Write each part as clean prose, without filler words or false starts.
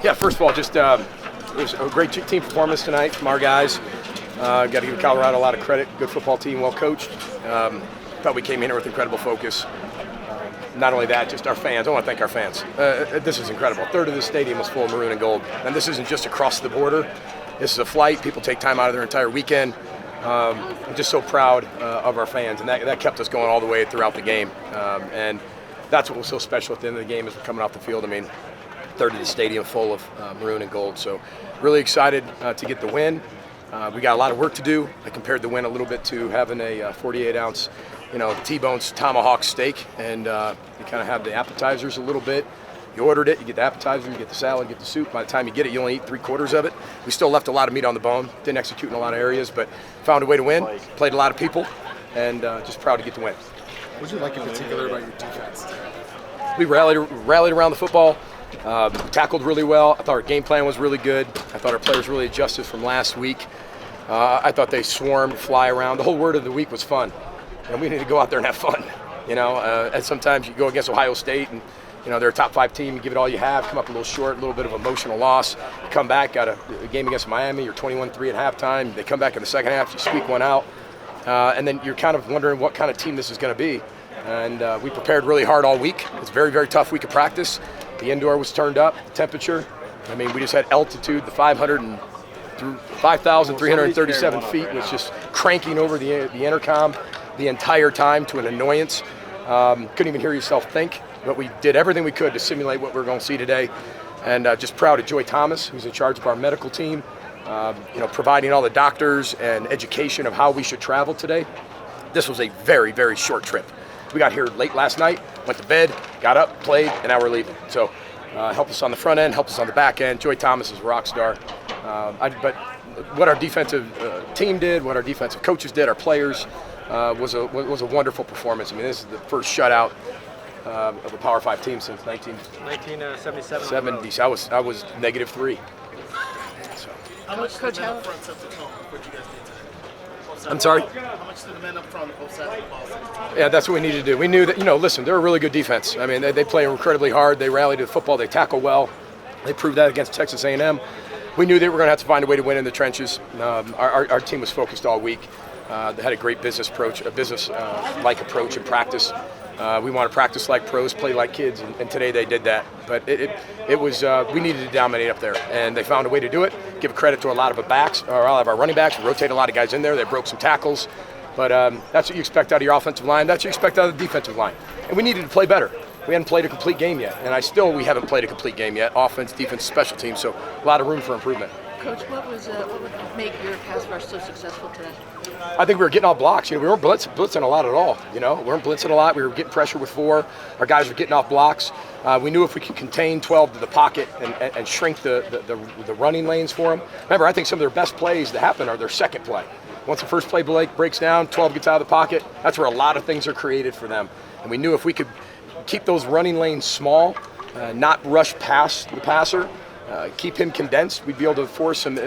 Yeah, first of all, just it was a great team performance tonight from our guys. Got to give Colorado a lot of credit. Good football team, well coached. Thought we came in here with incredible focus. Not only that, just our fans. I want to thank our fans. This is incredible. A third of the stadium was full of maroon and gold. And this isn't just across the border. This is a flight. People take time out of their entire weekend. I'm just so proud of our fans, and that kept us going all the way throughout the game. And that's what was so special at the end of the game as we're coming off the field. I mean, third of the stadium full of maroon and gold. So really excited to get the win. We got a lot of work to do. I compared the win a little bit to having a 48-ounce, T-bones tomahawk steak, and you kind of have the appetizers a little bit. You ordered it, you get the appetizer, you get the salad, you get the soup. By the time you get it, you only eat 3/4 of it. We still left a lot of meat on the bone. Didn't execute in a lot of areas, but found a way to win. Played a lot of people, and just proud to get the win. What did you like in particular about your defense? We rallied around the football. Tackled really well. I thought our game plan was really good. I thought our players really adjusted from last week. I thought they swarmed, fly around. The whole word of the week was fun, and we need to go out there and have fun. And sometimes you go against Ohio State, and they're a top 5 team. You give it all you have, come up a little short, a little bit of emotional loss. You come back, got a game against Miami. You're 21-3 at halftime. They come back in the second half. You squeak one out, and then you're kind of wondering what kind of team this is going to be. And we prepared really hard all week. It's a very, very tough week of practice. The indoor was turned up, the temperature. I mean, we just had altitude. The 5,337 feet was just cranking over the intercom the entire time to an annoyance. Couldn't even hear yourself think, but we did everything we could to simulate what we're going to see today. And just proud of Joy Thomas, who's in charge of our medical team, providing all the doctors and education of how we should travel today. This was a very, very short trip. We got here late last night, went to bed, got up, played, and now we're leaving. So help us on the front end, help us on the back end. Joy Thomas is a rock star. But what our defensive team did, what our defensive coaches did, our players, was a wonderful performance. I mean, this is the first shutout of a Power 5 team since 1977. 70. So I was -3. So. How much Coach, did the men up front set the tone for what you guys did today? I'm sorry? How much did the men up front both sides of the ball set the tone? Yeah, that's what we needed to do. We knew that, listen, they're a really good defense. I mean, they play incredibly hard. They rally to the football. They tackle well. They proved that against Texas A&M. We knew they were going to have to find a way to win in the trenches. Our team was focused all week. They had a great business approach, a business-like approach in practice. We want to practice like pros, play like kids, and today they did that. But it was we needed to dominate up there, and they found a way to do it. Give credit to a lot of our running backs. We rotated a lot of guys in there. They broke some tackles, but that's what you expect out of your offensive line. That's what you expect out of the defensive line. And we needed to play better. We hadn't played a complete game yet, and we haven't played a complete game yet. Offense, defense, special teams. So a lot of room for improvement. Coach, what would make your pass rush so successful today? I think we were getting off blocks. We weren't blitzing a lot at all. We weren't blitzing a lot. We were getting pressure with 4. Our guys were getting off blocks. We knew if we could contain 12 to the pocket and shrink the running lanes for them. Remember, I think some of their best plays that happen are their second play. Once the first play breaks down, 12 gets out of the pocket. That's where a lot of things are created for them. And we knew if we could keep those running lanes small, not rush past the passer, keep him condensed, we'd be able to force some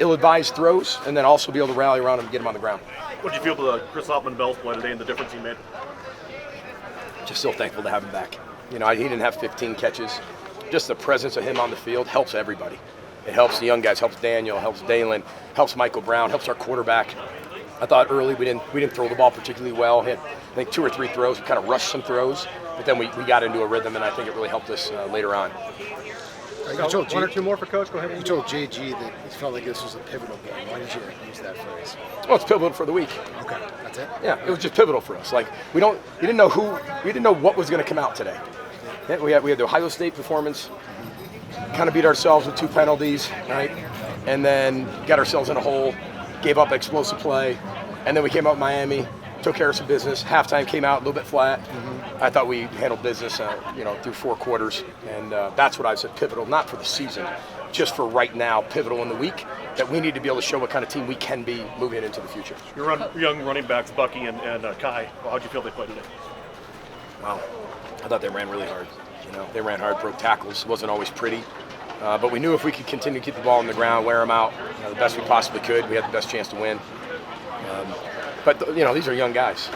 ill-advised throws, and then also be able to rally around him and get him on the ground. What did you feel about Chris Hoffman-Bell's play today and the difference he made? Just so thankful to have him back. He didn't have 15 catches. Just the presence of him on the field helps everybody. It helps the young guys, helps Daniel, helps Dalen, helps Michael Brown, helps our quarterback. I thought early we didn't throw the ball particularly well. Had, I think 2 or 3 throws. We kind of rushed some throws, but then we got into a rhythm, and I think it really helped us later on. You told One or two more for Coach. Go ahead. You told JG that he felt like this was a pivotal game. Why did you use that phrase? Well, it's pivotal for the week. Okay, that's it. Yeah, it was just pivotal for us. Like we didn't know what was going to come out today. Yeah, we had the Ohio State performance. Kind of beat ourselves with 2 penalties, right? And then got ourselves in a hole. Gave up explosive play, and then we came out Miami. Took care of some business. Halftime came out a little bit flat. I thought we handled business, through 4 quarters, and that's what I said pivotal, not for the season, just for right now, pivotal in the week, that we need to be able to show what kind of team we can be moving into the future. Your young running backs, Bucky and Kai, how'd you feel they played today? Wow, I thought they ran really hard. They ran hard, broke tackles. It wasn't always pretty, but we knew if we could continue to keep the ball on the ground, wear them out, the best we possibly could, we had the best chance to win. But these are young guys.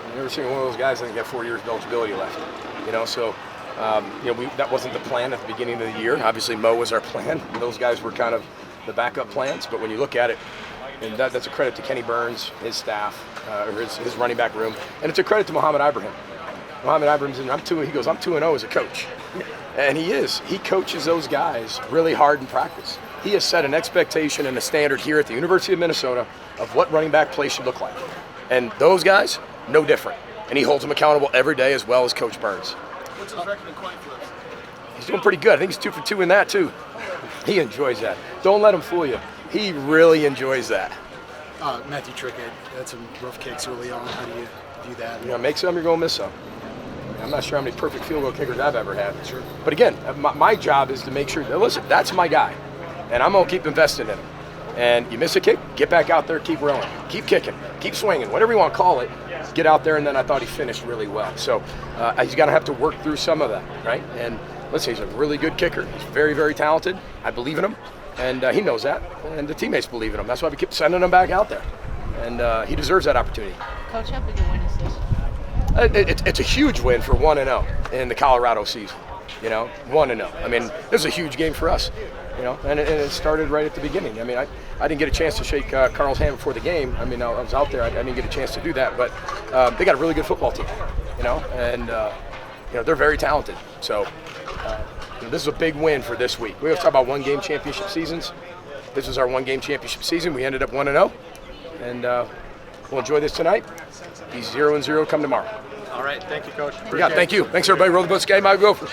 I've never seen one of those guys that got 4 years of eligibility left. So That wasn't the plan at the beginning of the year. Obviously, Mo was our plan. Those guys were kind of the backup plans. But when you look at it, and that's a credit to Kenny Burns, his staff, or his running back room, and it's a credit to Mohamed Ibrahim. Mohamed Ibrahim's he goes, I'm 2-0 as a coach. And he is. He coaches those guys really hard in practice. He has set an expectation and a standard here at the University of Minnesota of what running back play should look like. And those guys, no different. And he holds them accountable every day as well as Coach Burns. What's his record in coin flips? He's doing pretty good. I think he's 2 for 2 in that too. He enjoys that. Don't let him fool you. He really enjoys that. Matthew Trickett had some rough kicks early on. How do you view that? Make some, you're going to miss some. I'm not sure how many perfect field goal kickers I've ever had. Sure. But again, my job is to make sure, listen, that's my guy. And I'm going to keep investing in him. And you miss a kick, get back out there, keep rolling. Keep kicking, keep swinging, whatever you want to call it. Get out there, and then I thought he finished really well. So he's going to have to work through some of that, right? And listen, he's a really good kicker. He's very, very talented. I believe in him. And he knows that. And the teammates believe in him. That's why we keep sending him back out there. And he deserves that opportunity. Coach, how big a win is this? It's a huge win for 1-0 in the Colorado season. 1-0. I mean, this is a huge game for us. And it started right at the beginning. I mean, I didn't get a chance to shake Carl's hand before the game. I mean, I was out there. I didn't get a chance to do that. But they got a really good football team, and they're very talented. So this is a big win for this week. We always talk about one-game championship seasons. This is our one-game championship season. We ended up 1-0, and we'll enjoy this tonight. Be 0-0 come tomorrow. All right. Thank you, Coach. Yeah, thank you. Thanks, everybody. Roll the boat, Sky, my Gophers.